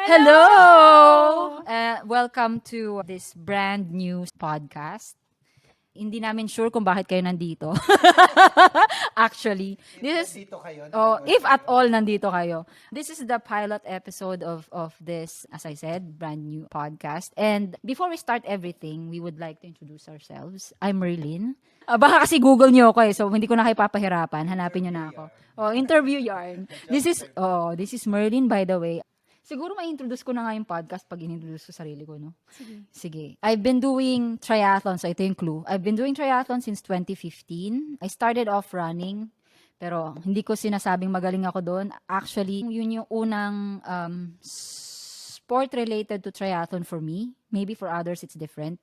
Hello! Welcome to this brand new podcast. Hindi namin sure kung bakit kayo nandito. Actually, Nandito kayo, nanonood if at kayo. all nandito kayo. This is the pilot episode of this, as I said, brand new podcast. And before we start everything, we would like to introduce ourselves. I'm Merlin. Baka kasi Google niyo ako so hindi ko na kayo papahirapan. Hanapin niyo na ako. Interview yarn. This is Merlin, by the way. Siguro ma-introduce ko na nga yung podcast pag in-introduce ko sarili ko, no? Sige. I've been doing triathlon, so ito yung clue. I've been doing triathlon since 2015. I started off running, pero hindi ko sinasabing magaling ako doon. Actually, yun yung unang sport related to triathlon for me. Maybe for others, it's different.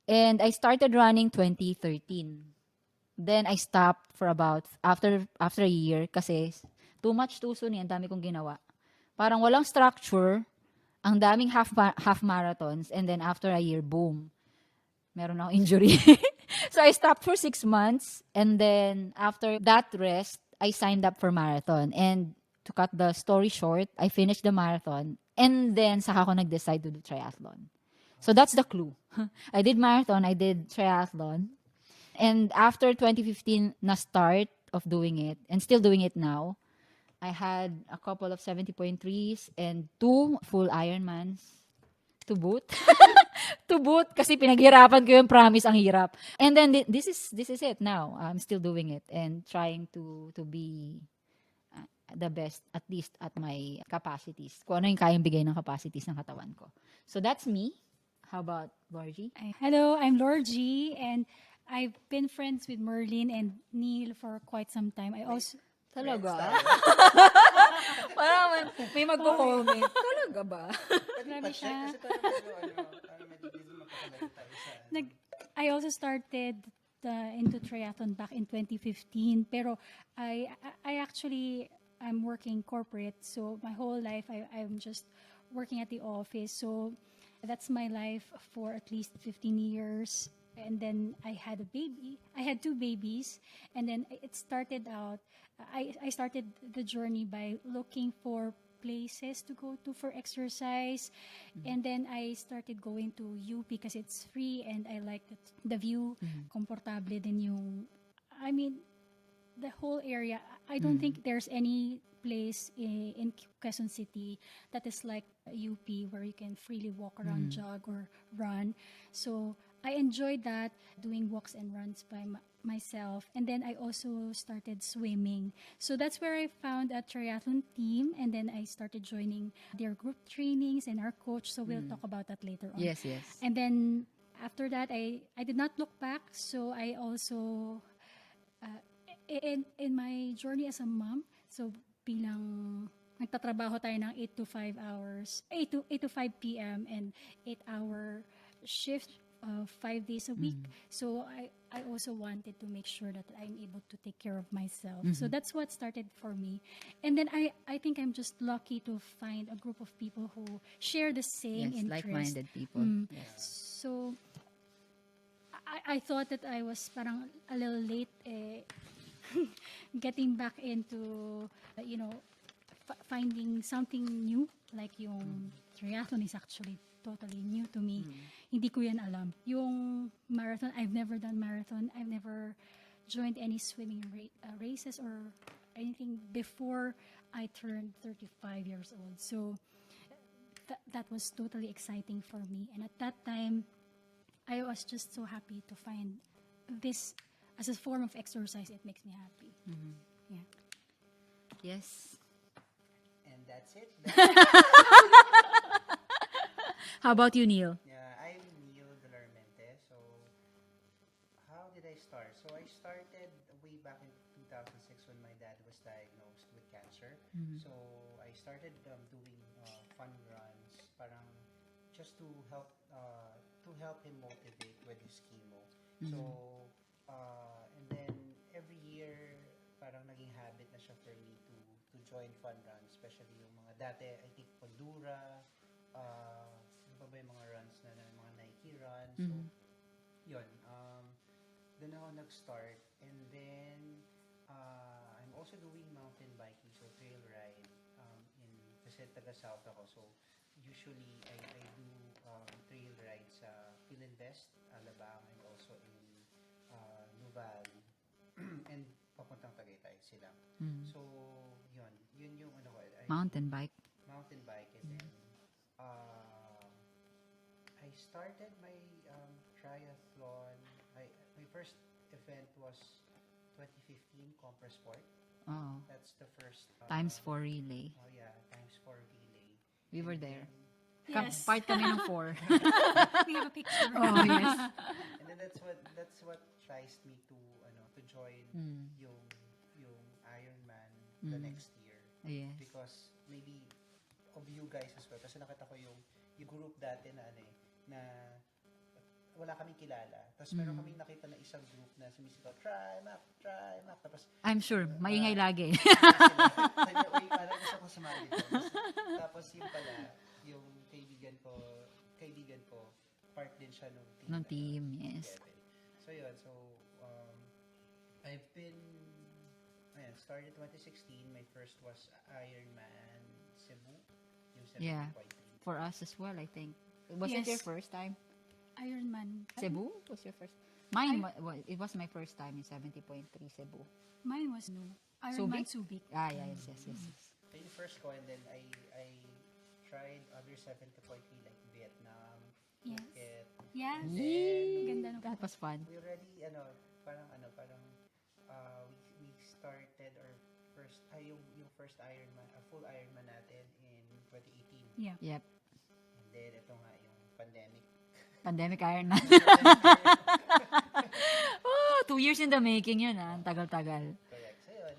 And I started running 2013. Then I stopped for about, after a year, kasi too much too soon, ang dami kong ginawa. Parang walang structure, ang daming half marathons, and then after a year, boom, meron akong injury. So I stopped for 6 months, and then after that rest, I signed up for marathon. And to cut the story short, I finished the marathon, and then saka ako nag-decide to do triathlon. So that's the clue. I did marathon, I did triathlon, and after 2015 na start of doing it, and still doing it now, I had a couple of 70.3s and 2 full Ironmans to boot. To boot kasi pinaghirapan ko yung promise, ang hirap. And then this is it now. I'm still doing it and trying to be the best, at least at my capacities. Kung ano yung kayang bigay ng capacities ng katawan ko. So that's me. How about Borgie? Hello, I'm Lorgie, and I've been friends with Merlin and Neil for quite some time. I also Talaga? Parang may magko-comment. Talaga ba? Grabe siya. Kasi parang medyo busy magkakalayo tayo sa... I also started into triathlon back in 2015, pero I actually I'm working corporate, so my whole life I'm just working at the office. So that's my life for at least 15 years. And then I had a baby. I had 2 babies, and then it started out. I started the journey by looking for places to go to for exercise, and then I started going to UP because it's free and I like the view. Komportable din yung, I mean, the whole area. I don't think there's any place in Quezon City that is like UP where you can freely walk around, jog or run. So I enjoyed that, doing walks and runs by myself. And then I also started swimming. So that's where I found a triathlon team. And then I started joining their group trainings and our coach. So we'll talk about that later on. Yes. And then after that, I did not look back. So I also, in my journey as a mom, so bilang nagtatrabaho tayo ng 8 to 5 hours, 8 to 5 p.m. and 8-hour shift, 5 days a week. So I also wanted to make sure that I'm able to take care of myself. So that's what started for me. And then I think I'm just lucky to find a group of people who share the same Yes, interest. like-minded people. Yes. So I thought that I was parang a little late getting back into, finding something new. Like yung triathlon is actually totally new to me. Hindi ko yan alam. Yung marathon, I've never done marathon. I've never joined any swimming races or anything before I turned 35 years old. So that was totally exciting for me. And at that time, I was just so happy to find this as a form of exercise. It makes me happy. Yeah. Yes. And that's it. How about you, Neil? Yeah, I'm Neil Delarmente. So, how did I start? So, I started way back in 2006 when my dad was diagnosed with cancer. So, I started doing fun runs, parang just to help him motivate with his chemo. So, and then every year, parang naging habit na siya for me to join fun runs, especially yung mga dati, I think Pandura, ano pa ba yung mga runs na mga Nike runs. So, yun. Doon ako nag-start. And then, I'm also doing mountain biking, so trail ride. Kasi taga-south ako. So, usually I do trail rides sa Philinvest, Alabang, and also in Nuvali and papuntang Tagaytay sila. So, yun yung ano ko. Mountain bike. Mountain bike, and then I started my triathlon. My first event was 2015 Compressport. Oh, That's the first times 4 relay. Oh yeah, times 4 relay. We were And there. then- Yes. Part kami ng 4. We have a picture. Oh, yes. And then that's what enticed me to join yung Ironman the next year. Yes. Because maybe of you guys as well, kasi nakita ko yung group dati na na wala kaming kilala. Tapos meron kaming nakita na isang group na sumisigaw, try map. Tapos I'm sure, maingay lagi. uy, parang gusto ko sumali dito. Tapos yung pala, yung kaibigan ko, part din siya nung team. Yes. So yun, I've been, started 2016. My first was Ironman Cebu, yung 7.3. Yeah. For us as well, I think. Was it Yes. your first time? Ironman. Cebu was your first? Mine, it was my first time in 70.3 Cebu. Mine was Ironman Subic. Yes. So yung first ko, and then I tried other 70.3 like Vietnam, Yes. Phuket. Yes. Yay! Ganda no. That was fun. We already, we started our first, yung first Ironman, full Ironman natin in 2018. Yeah. Yep. And then, ito nga yung pandemic. Pandemic Ironman. 2 years in the making yun, Ang tagal-tagal. Correct. So, yun.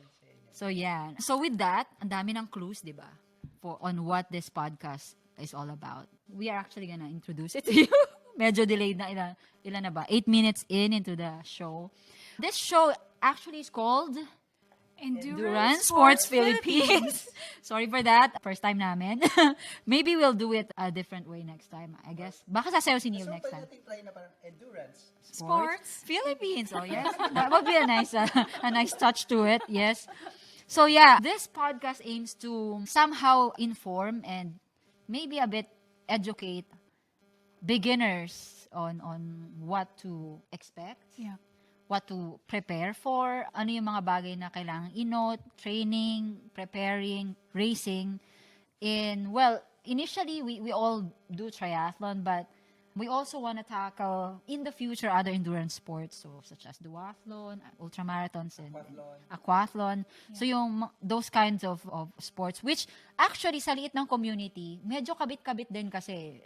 So, yeah. So, with that, ang dami ng clues, di ba? On what this podcast is all about. We are actually gonna introduce it to you. Medyo delayed na. Ilan na ba? 8 minutes into the show. This show actually is called Endurance Sports Philippines. Sorry for that. First time namin. Maybe we'll do it a different way next time, I guess. Baka sasayaw si Neil So, next pwede time. natin try na parang endurance. Sports. Philippines. Oh, yes. That would be a nice touch to it. Yes. So, yeah, this podcast aims to somehow inform and maybe a bit educate beginners on what to expect, Yeah. what to prepare for, ano yung mga bagay na kailangang i-note, training, preparing, racing. Initially, we all do triathlon, but we also want to tackle, in the future, other endurance sports, so such as duathlon, ultramarathons, and aquathlon. Yeah. So those kinds of sports, which actually sa liit ng community, medyo kabit-kabit din kasi.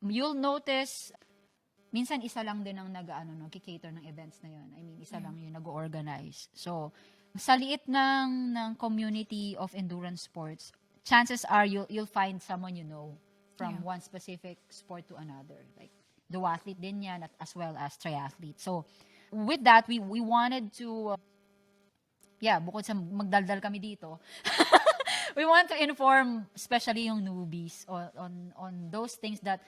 You'll notice, minsan isa lang din ang nag-cater ng events na yun. I mean, isa lang yung nag-organize. So, sa liit ng community of endurance sports, chances are you'll find someone you know from one specific sport to another. Like, duathlete din yan as well as triathlete. So, with that, we wanted to, bukod sa magdaldal kami dito, we want to inform especially yung newbies on those things that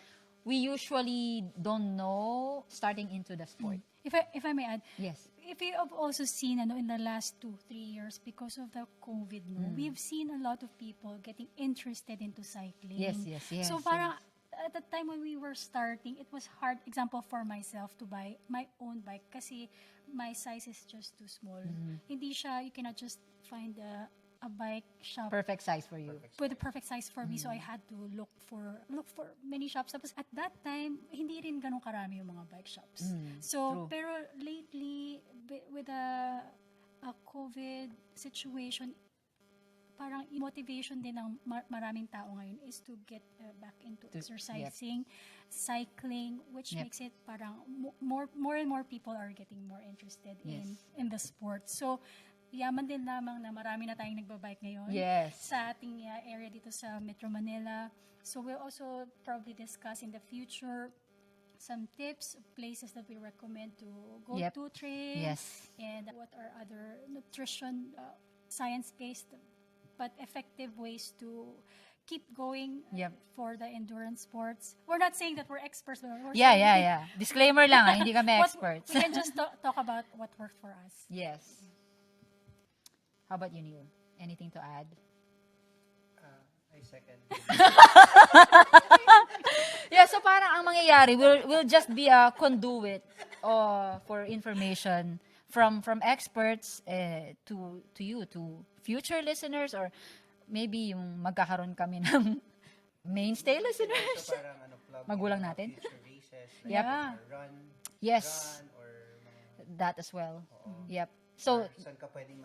we usually don't know starting into the sport. If I may add, Yes. if you have also seen in the last 2-3 years because of the COVID, we've seen a lot of people getting interested into cycling. Yes. So parang at the time when we were starting, it was hard, example for myself, to buy my own bike kasi my size is just too small. Hindi siya, you cannot just find a bike shop Perfect size for you. with the perfect size for me, so I had to look for many shops. Tapos at that time, hindi rin ganun karami yung mga bike shops. So, true. pero lately, with a COVID situation, parang motivation din ng maraming tao ngayon is to get back into exercising, cycling, which makes it parang more and more people are getting more interested in the sport. So, yaman din lamang na marami na tayong nagbabike ngayon sa ating area dito sa Metro Manila. So we'll also probably discuss in the future some tips, places that we recommend to go to train, and what are other nutrition, science-based but effective ways to keep going for the endurance sports. We're not saying that we're experts, but we're saying Disclaimer lang, hindi kami experts. we can just talk about what worked for us. Yes. How about you, Neil? Anything to add? I second. Yeah, so parang ang mangyayari, we'll just be a conduit for information from experts to you, to future listeners, or maybe yung magkakaroon kami ng mainstay So listeners. parang ano, plug Magulang in mga natin. future races, like Yep. Yeah. run, Yes, run, or mga, that as well. oo. Yep. So, So, saan ka pwedeng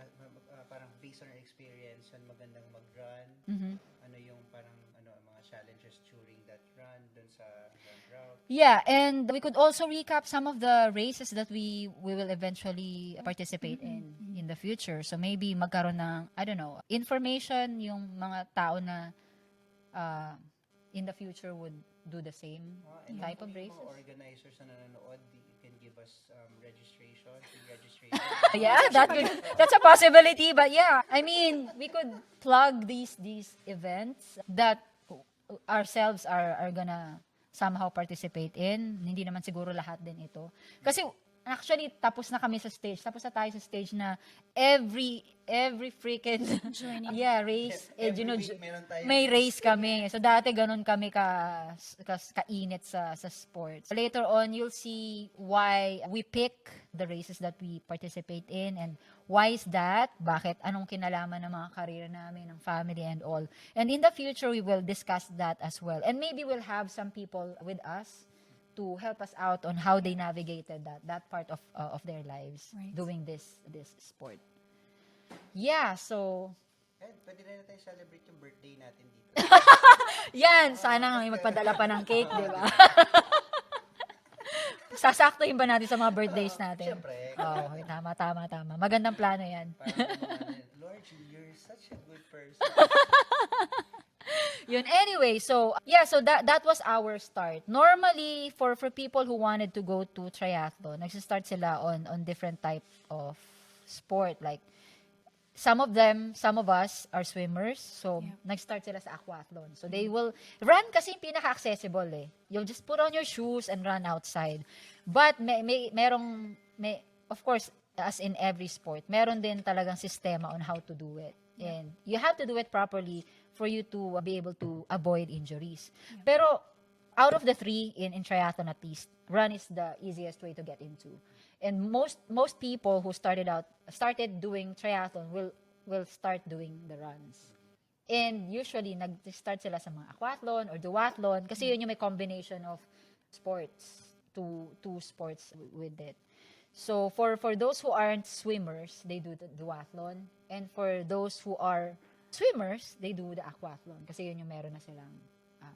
parang based on your experience, saan magandang mag-run, mhm. ano yung parang ano ang mga challenges during that run, dun sa run route. Yeah, and we could also recap some of the races that we will eventually participate in the future. So maybe magkaroon ng, I don't know, information yung mga tao na in the future would do the same And type kung of yung races. mga organizers na nanonood, you can give us registration, free registration. Yeah, that's a possibility. But yeah, I mean, we could plug these events that ourselves are gonna somehow participate in. Hindi naman siguro lahat din ito. Kasi actually, tapos na kami sa stage. Tapos na tayo sa stage na every freaking Joining. yeah, race. Every week meron tayong may race kami. So dati ganun kami kainit sa sports. Later on, you'll see why we pick the races that we participate in, and why is that? Bakit? Anong kinalaman ng mga career namin, ng family and all. And in the future, we will discuss that as well. And maybe we'll have some people with us to help us out on how they navigated that part of their lives, Right. doing this sport. Yeah, so Pwede na natin celebrate yung birthday natin dito. yan, sana nga may magpadala pa ng cake, di ba? Sasaktuhin ba natin sa mga birthdays natin? Siyempre. Oh, okay, tama. Magandang plano yan. Parang Lord, you're such a good person. Yun, anyway, so yeah, so that was our start. Normally, for people who wanted to go to triathlon, nagsistart sila on different type of sport. Like, some of us are swimmers, so Yeah. nag-start sila sa aquathlon. So they will run kasi yung pinaka-accessible eh. You'll just put on your shoes and run outside. But of course, as in every sport, meron din talagang sistema on how to do it. And you have to do it properly for you to be able to avoid injuries. Pero out of the three in triathlon at least, run is the easiest way to get into. And most people who started doing triathlon will start doing the runs. And usually nag-start sila sa mga aquathlon or duathlon kasi yun yung may combination of sports, two sports with it. So for those who aren't swimmers, they do the duathlon, and for those who are swimmers, they do the aquathlon kasi yun yung meron na silang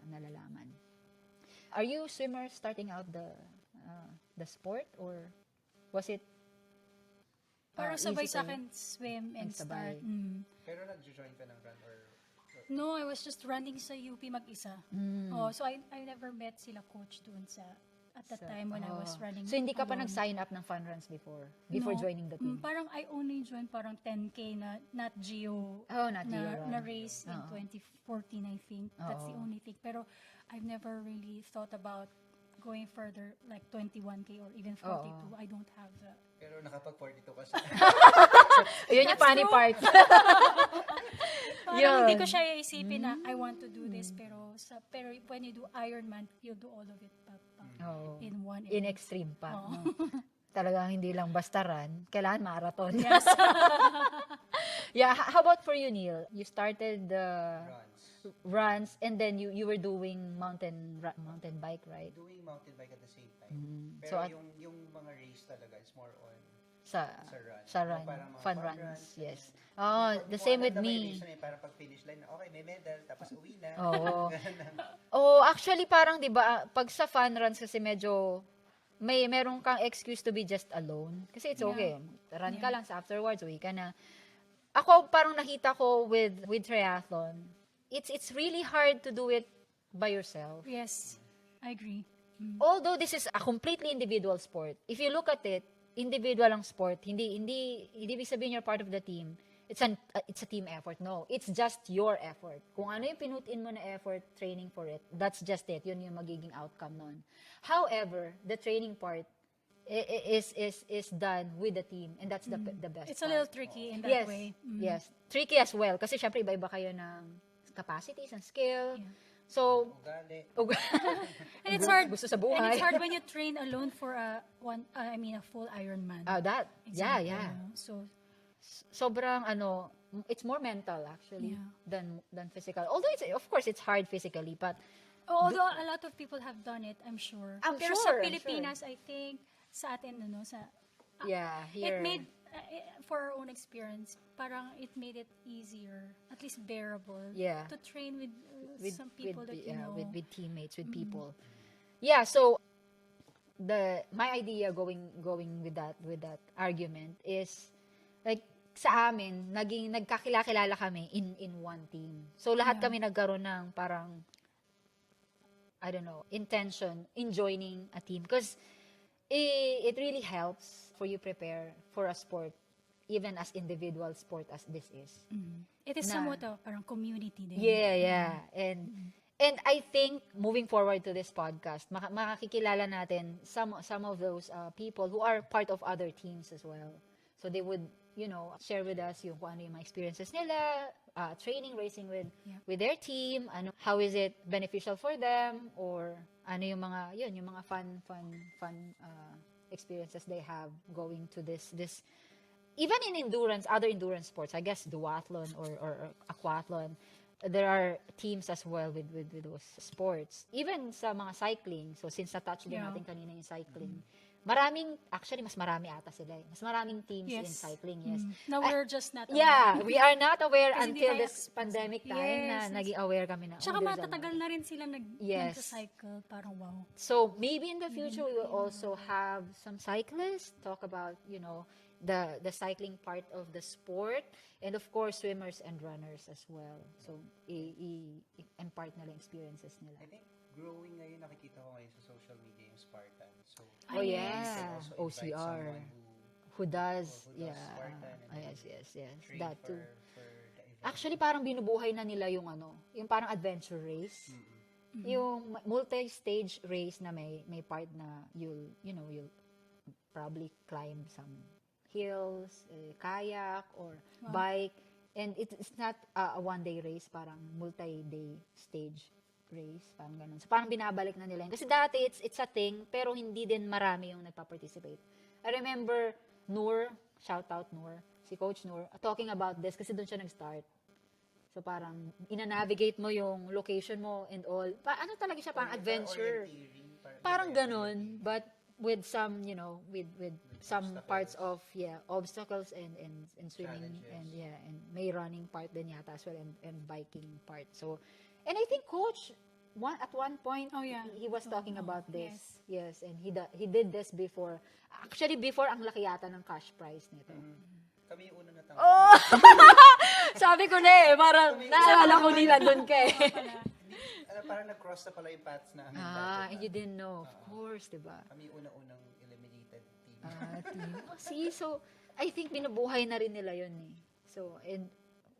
nalalaman. Are you swimmers starting out the sport, or was it Parang easy sabay sa for you? akin, swim and Sabay. start. Pero nag-join ka ng run or No, I was just running sa UP mag-isa. Oh, so I never met sila coach doon at the time when I was running. So hindi ka pa alone. nag-sign up ng fun runs before No. joining the team? Parang I only joined parang 10K na not Geo Oh, not Geo run. na race in 2014, I think. That's the Oo. only thing. Pero I've never really thought about going further, like 21K or even 42. I don't have the... pero nakapag-42 ka sa Yun yung funny part. Parang hindi ko siya iisipin na I want to do this, pero when you do Ironman, you'll do all of it Oo. in one In event. extreme pa. No? Talagang hindi lang basta run, kailangan marathon. Yes. Yeah, how about for you, Neil? You started runs. runs, and then you were doing mountain bike, right? Doing mountain bike at the same time. So Pero at- yung mga race talaga is more on Sa run. sa run, Parang mga fun fun runs, runs, yes. ganyan. Oh, Hindi the ko same alam with na may me. reason eh, parang pag finish line, okay, may medal, tapos uwi na. Oo. Ganun lang. Oh, actually parang 'di ba, pag sa fun runs kasi medyo meron kang excuse to be just alone. Kasi it's okay. Run ka lang sa afterwards, uwi ka na. Ako parang nakita ko with triathlon, it's really hard to do it by yourself. Yes, I agree. Although this is a completely individual sport. If you look at it, individual ang sport. Hindi ibig sabihin you're part of the team. It's a team effort. No, it's just your effort. Kung ano yung pinutin mo na effort training for it, that's just it. Yun yung magiging outcome nun. However, the training part is done with the team, and that's the best It's a part. little tricky in that Yes, way. yes. Tricky as well kasi syempre iba-iba kayo ng capacities and skill. Yeah. So, Ugali. And it's hard. Gusto sa And buhay. it's hard when you train alone for a full Ironman. Yeah. Example. So Sobrang it's more mental actually Yeah. than physical. Although of course it's hard physically, but although a lot of people have done it, I'm sure. I'm Pero sure, sa I'm Pilipinas, I think sa atin yeah, here. it made for our own experience, parang it made it easier, at least bearable. Yeah. To train with some people that you know. with teammates, with people. Yeah, so my idea going with that argument is like sa amin nagkakilala kami in one team. So lahat Yeah. kami nagkaroon ng parang I don't know, intention in joining a team because it really helps for you prepare for a sport even as individual sport as this is. It is Na- somewhat parang community din. Yeah. And I think moving forward to this podcast, makakikilala natin some of those people who are part of other teams as well. So they would, share with us yung kung ano yung mga experiences nila, training, racing with their team, how is it beneficial for them, or ano yung mga fun experiences they have going to this even in other endurance sports, I guess duathlon or aquathlon, there are teams as well with those sports. Even sa mga cycling, so since na-touch din Yeah. natin kanina yung cycling, mas marami ata sila eh. Mas maraming teams in Yes. cycling, yes. Now we're just not Yeah, aware. we are not aware Kasi hindi until tayo this pandemic time na Yes. naging aware kami na. Tsaka there's a matatagal lot. na rin sila Yes. nagsa-cycle. Parang wow. So maybe in the future we will also have some cyclists talk about, the cycling part of the sport, and of course swimmers and runners as well. So impart nila experiences I nila. think growing ngayon, nakikita ko ngayon sa social media yung Spartan. So, Oh Yes. you can yeah, also invite OCR someone who does Spartan and yes train that too. for the event. Actually parang binubuhay na nila yung yung parang adventure race. Yung multi-stage race na may part na you'll probably climb some hills, kayak or bike, and it's not a one-day race, parang multi-day stage race, parang ganun. So parang binabalik na nila yun. Kasi dati it's a thing, pero hindi din marami yung nagpa-participate. I remember shout out si Coach Noor, talking about this kasi doon siya nag-start. So parang ina-navigate mo yung location mo and all. Ano talaga siya, parang adventure. Parang ganun, but with some, with some parts of obstacles and swimming Challenges. and may running part din yata as well and biking part. So and I think Coach at one point Oh, yeah. he was talking about this. Yes, and he did this before. Actually before ang laki yata ng cash prize nito. Kami yung una natanggal. Oh! Sabi ko na parang naalala ko nila doon ka eh. Parang nag-cross na pala yung paths namin. And you didn't know, of course, diba? Kami yung una-unang eliminated team. Team. See, so, I think binubuhay na rin nila yun eh. So, and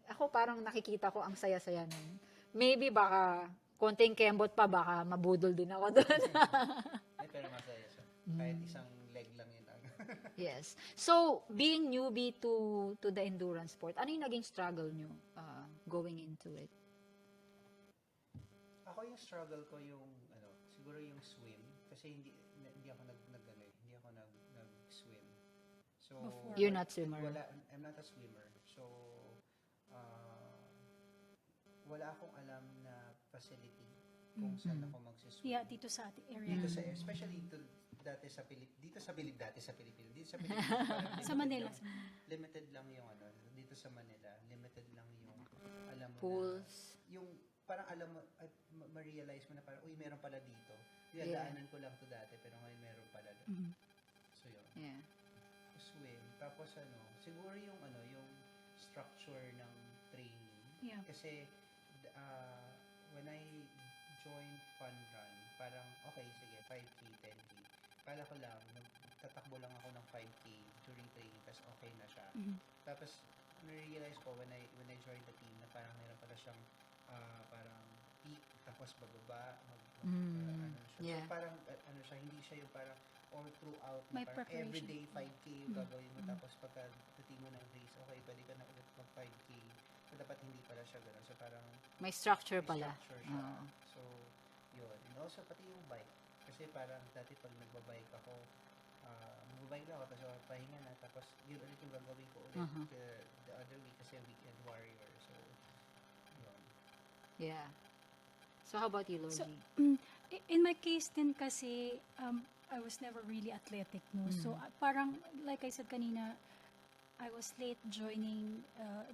ako parang nakikita ko ang saya-saya nun. Maybe baka konting kembot pa, baka mabudol din ako doon. Pero masaya siya. Kahit isang leg lang yun. Yes. So, being newbie to the endurance sport, ano yung naging struggle nyo going into it? Ako yung struggle ko yung siguro yung swim kasi hindi ako nag-swim. So Before. You're not swimmer. I'm not a swimmer. So wala akong alam na facility kung saan ako magsiswim. Yeah, dito sa ating area. Dito especially dati sa Pilipinas. Parang Sa Manila. limited lang yung dito sa Manila, limited lang yung alam mo Pools. na, yung parang alam mo at ma-realize mo na parang uy meron pala dito. Daanan ko lang to dati pero ngayon meron pala doon. So yun. Yeah. Swim tapos siguro yung yung structure ng training. Yeah. Kasi when I joined Fun Run, parang okay sige 5K, 10K. Kala ko lang tatakbo lang ako ng 5K during training tapos okay na siya. Tapos na-realize ko when I joined the team na parang meron pala siyang parang peak tapos bababa siya. Yeah. So parang siya hindi siya yung parang all throughout May parang preparation. everyday 5K yung gagawin mo tapos pagka dating mo ng race okay pwede ka na ulit mag 5K so dapat hindi pala siya gano'n so parang May structure May pala. structure siya. Oo. So, yun. And also, pati yung bike. Kasi parang dati pag nagbabike ako, magbabike lang ako, tapos pahinga na, tapos yun ulit yung gagawin ko ulit the other week kasi weekend warrior. So, yun. Yeah. So, how about you, So, Lorgie? in my case din kasi, I was never really athletic, no? So, parang, like I said kanina, I was late joining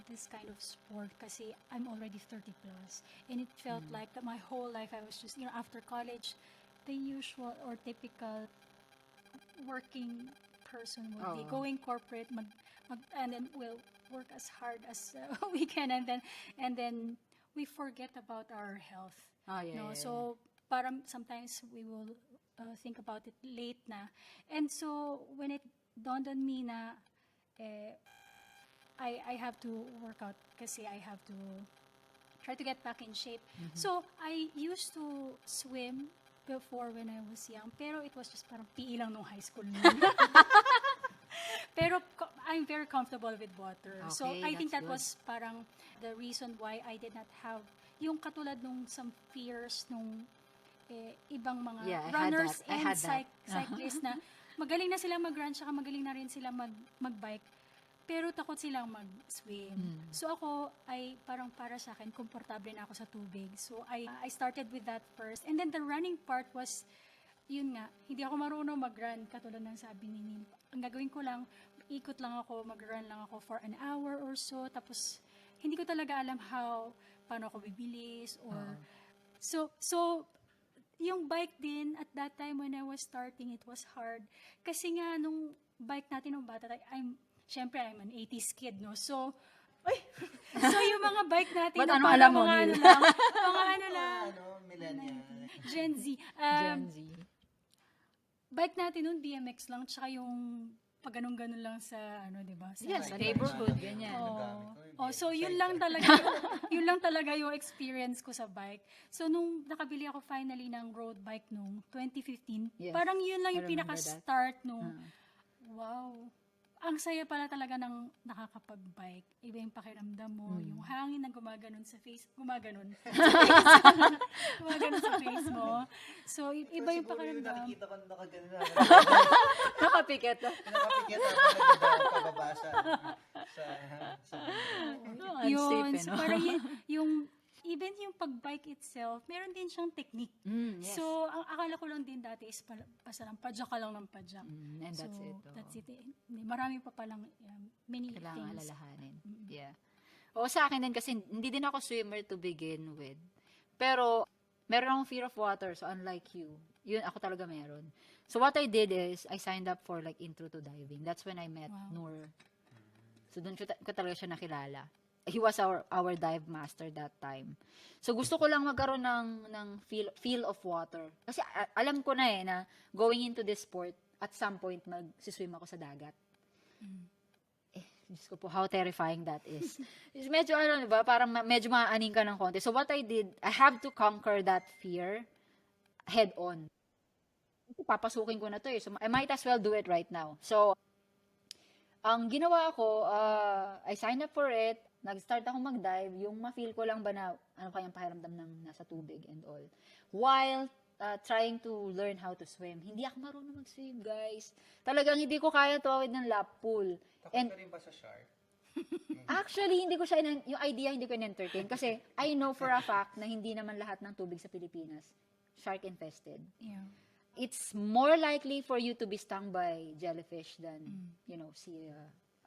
this kind of sport kasi I'm already 30 plus. And it felt like that my whole life I was just, after college, the usual or typical working person would be Oo. going corporate, and then we'll work as hard as we can, and then we forget about our health. Oh, yeah, No, yeah, so parang sometimes we will think about it late na, and so when it dawned on me na I have to work out kasi I have to try to get back in shape. So I used to swim before when I was young, pero it was just parang PE lang nung high school nun. Pero I'm very comfortable with water. So Okay, I think that's that good. was parang the reason why I did not have yung katulad nung some fears nung ibang mga Yeah, I had runners that. I and had that. cyclists na magaling na sila mag-run tsaka magaling na rin sila mag-bike, pero takot silang mag-swim. So ako ay parang para sa akin komportable na ako sa tubig. So I started with that first, and then the running part was yun nga, hindi ako marunong mag-run katulad ng sabi ni Nim. Ang gagawin ko lang, ikot lang ako, mag-run lang ako for an hour or so, tapos hindi ko talaga alam paano ako bibilis or so yung bike din at that time when I was starting, it was hard kasi nga nung bike natin nung bata tayo, Siyempre, I'm an 80s kid, no? So, so yung mga bike natin, Ba't na anong parang alam mo, mga Neil? ano lang, mga ano lang, Millennial. Gen Z. Gen Z. Bike natin nun, BMX lang, tsaka yung pag ganun-ganun lang sa, di ba? Yes, sa bike. neighborhood, ganyan. So yun lang talaga, yun lang talaga yung experience ko sa bike. So nung nakabili ako finally ng road bike nung 2015, Yes, parang yun lang I yung remember pinaka-start nung, wow, ang saya pala talaga ng nakakapag-bike. Iba yung pakiramdam mo, yung hangin na gumaganon sa face, gumaganon sa face mo. So, iba yung pakiramdam. Nakikita ko nakagano na. Nakapikit. Nakapikit ako pababa sa Yun, Unsafe, so no? parang even yung pag-bike itself, meron din siyang technique. Yes. So, ang akala ko lang din dati is basta lang, padyak ka lang ng padyak. And So, that's it. that's it. Marami pa palang many Kailangan things. alalahanin. Yeah. O sa akin din kasi, hindi din ako swimmer to begin with. Pero, meron akong fear of water. So, unlike you, yun ako talaga meron. So, what I did is, I signed up for like intro to diving. That's when I met Noor. So, doon ko talaga siya nakilala. He was our dive master that time. So, gusto ko lang magkaroon ng feel of water. Kasi alam ko na na going into this sport, at some point, mag-swim ako sa dagat. Diyos ko po, how terrifying that is. Medyo, diba, parang medyo maaaning ka ng konti. So, what I did, I have to conquer that fear head on. Papasukin ko na to So, I might as well do it right now. So, ang ginawa ko, I signed up for it, nag-start ako mag-dive, yung ma-feel ko lang ba na ano kayang pakiramdam ng nasa tubig and all. While trying to learn how to swim. Hindi ako marunong mag-swim, guys. Talagang hindi ko kaya tuwawid ng lap pool. Takot ka rin ba sa shark? Actually, hindi ko siya, yung idea hindi ko in-entertain. Kasi I know for a fact na hindi naman lahat ng tubig sa Pilipinas shark infested. Yeah. It's more likely for you to be stung by jellyfish than, see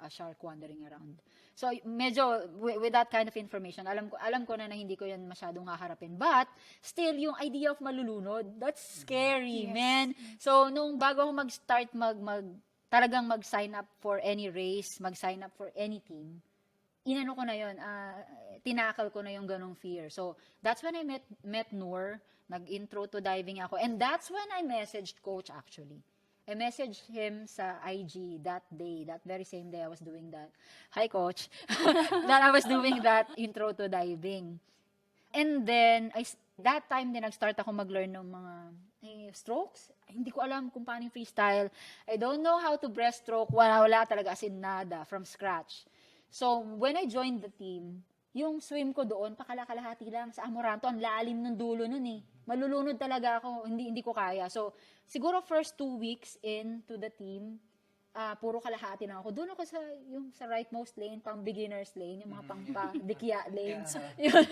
a shark wandering around. So, medyo, with that kind of information, alam ko na hindi ko yan masyadong haharapin. But, still, yung idea of malulunod, that's scary, man. So, nung bago ako mag-start, talagang mag-sign up for any race, mag-sign up for any team, inano ko na yun, tinakal ko na yung ganong fear. So, that's when I met Noor, nag-intro to diving ako. And that's when I messaged Coach, actually. I messaged him sa IG that day, that very same day I was doing that. Hi, Coach. That I was doing that intro to diving. And then, that time din nag-start ako mag-learn ng mga strokes. Hindi ko alam kung paano yung freestyle. I don't know how to breaststroke. Wala talaga, as in nada, from scratch. So, when I joined the team, yung swim ko doon, pakalakalahati lang sa Amoranto, ang lalim ng dulo nun eh. Malulunod talaga ako, hindi ko kaya. So, siguro first 2 weeks into the team, puro kalahati na ako. Doon ako sa rightmost lane, pang beginner's lane, yung mga pang dikya lane. Yeah. Yun.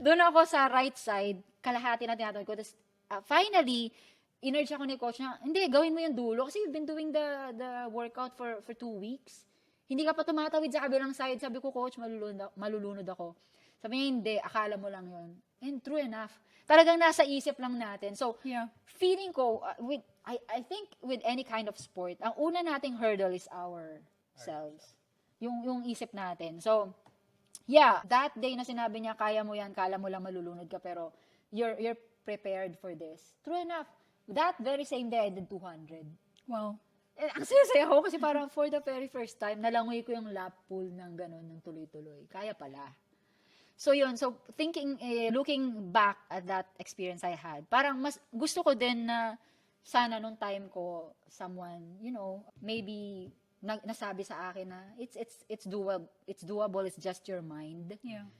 Doon ako sa right side, kalahati na tinatawag ko. Tapos, finally, energy ako ni coach na, hindi, gawin mo yung dulo. Kasi you've been doing the workout for 2 weeks. Hindi ka pa tumatawid sa kabilang side. Sabi ko, coach, malulunod ako. Sabi niya, hindi, akala mo lang yun. And true enough. Talagang nasa isip lang natin. So, Yeah. feeling ko, I think with any kind of sport, ang una nating hurdle is ourselves. Yung isip natin. So, yeah, that day na sinabi niya, kaya mo yan, kala mo lang malulunod ka, pero you're prepared for this. True enough. That very same day, I did 200. Wow. Ang saya-saya ko kasi parang for the very first time, nalangoy ko yung lap pool ng gano'n, ng tuloy-tuloy. Kaya pala. So yun, so thinking, looking back at that experience I had, parang mas gusto ko din na sana nung time ko, someone, maybe nasabi sa akin na it's doable, it's just your mind. Yeah.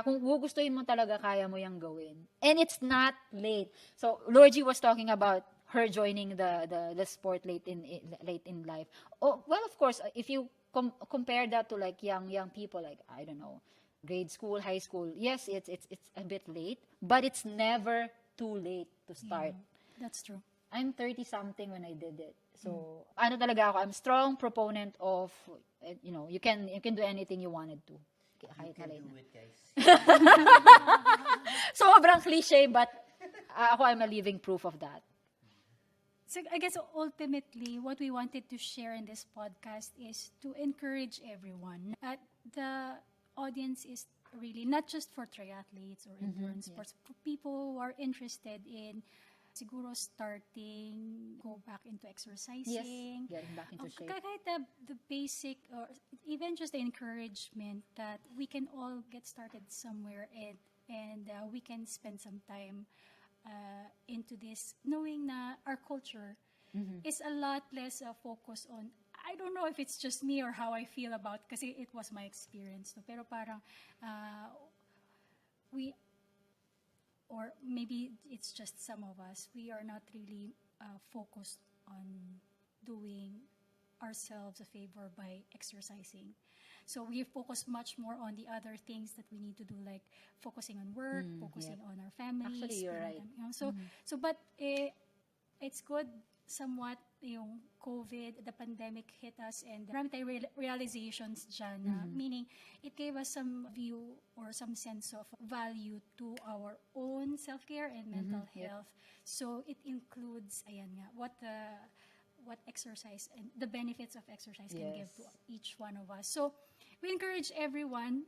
Kung gugustuhin mo talaga, kaya mo yung gawin. And it's not late. So, Lorgie was talking about her joining the sport late in life. Oh, well, of course, if you compare that to like young people, like, I don't know, grade school, high school, yes, it's a bit late, but it's never too late to start. Yeah, that's true. I'm 30-something when I did it. So, ano talaga ako, I'm strong proponent of, you can do anything you wanted to. You can do it, guys. Sobrang cliche, but ako, I'm a living proof of that. So I guess ultimately what we wanted to share in this podcast is to encourage everyone. The audience is really not just for triathletes or endurance sports, for people who are interested in siguro starting, go back into exercising. Yes, getting back into shape. Kahit the basic or even just the encouragement that we can all get started somewhere and we can spend some time into this, knowing na our culture is a lot less focused on, I don't know if it's just me or how I feel about, kasi it was my experience. No? Pero parang or maybe it's just some of us, we are not really focused on doing ourselves a favor by exercising. So we focus much more on the other things that we need to do, like focusing on work, focusing on our families. Actually, you're right. But it's good somewhat yung COVID, the pandemic hit us, and marami tayong realizations dyan, meaning it gave us some view or some sense of value to our own self-care and mental health. So it includes, what exercise and the benefits of exercise can give to each one of us. So we encourage everyone.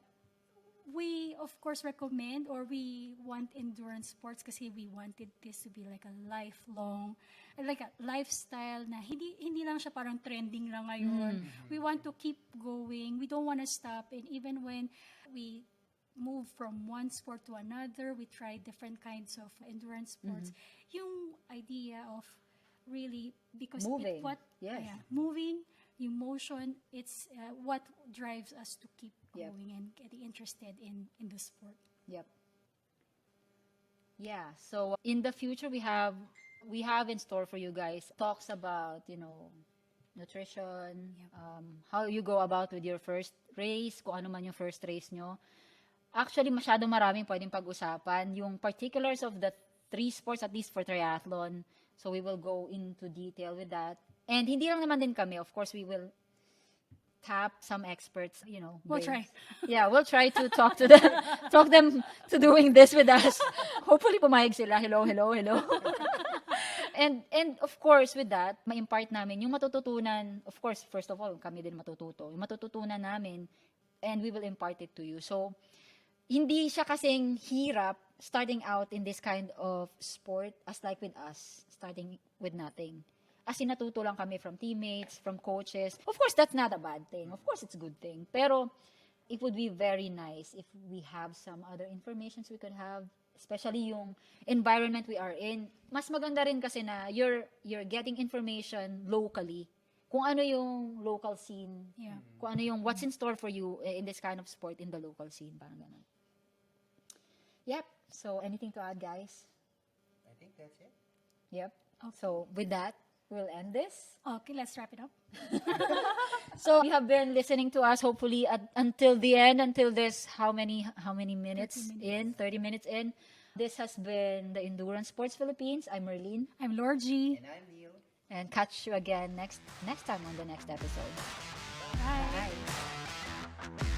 We, of course, recommend or we want endurance sports kasi we wanted this to be like a lifelong, like a lifestyle na hindi lang siya parang trending lang ngayon. We want to keep going. We don't want to stop. And even when we move from one sport to another, we try different kinds of endurance sports. Yung idea of really, because Moving. Moving, yung motion, it's what drives us to keep Yep. going and getting interested in the sport. Yep. Yeah. So in the future, we have in store for you guys talks about nutrition, how you go about with your first race, kung ano man yung first race nyo. Actually, masyado maraming pwedeng pag-usapan. Yung particulars of the 3 sports, at least for triathlon. So we will go into detail with that. And hindi lang naman din kami. Of course, we will tap some experts, We'll try. Yeah, we'll try to talk them to doing this with us. Hopefully pumayag sila. Hello. And of course, with that, ma-impart namin yung matututunan. Of course, first of all, kami din matututo. Yung matututunan namin, and we will impart it to you. So, hindi siya kasing hirap starting out in this kind of sport as like with us, starting with nothing. As in, natuto lang kami from teammates, from coaches. Of course, that's not a bad thing. Of course, it's a good thing. Pero, it would be very nice if we have some other informations we could have, especially yung environment we are in. Mas maganda rin kasi na you're getting information locally kung ano yung local scene, Yeah. kung ano yung what's in store for you in this kind of sport in the local scene, parang ganun. Yep. So, anything to add, guys? I think that's it. Yep. So, with that, we'll end this. Okay, let's wrap it up. So, you have been listening to us, hopefully, until the end, until this, how many minutes 30 minutes. in? 30 minutes in. This has been the Endurance Sports Philippines. I'm Merlene. I'm Lorgie. And I'm Neil. And catch you again next time on the next episode. Bye. Bye.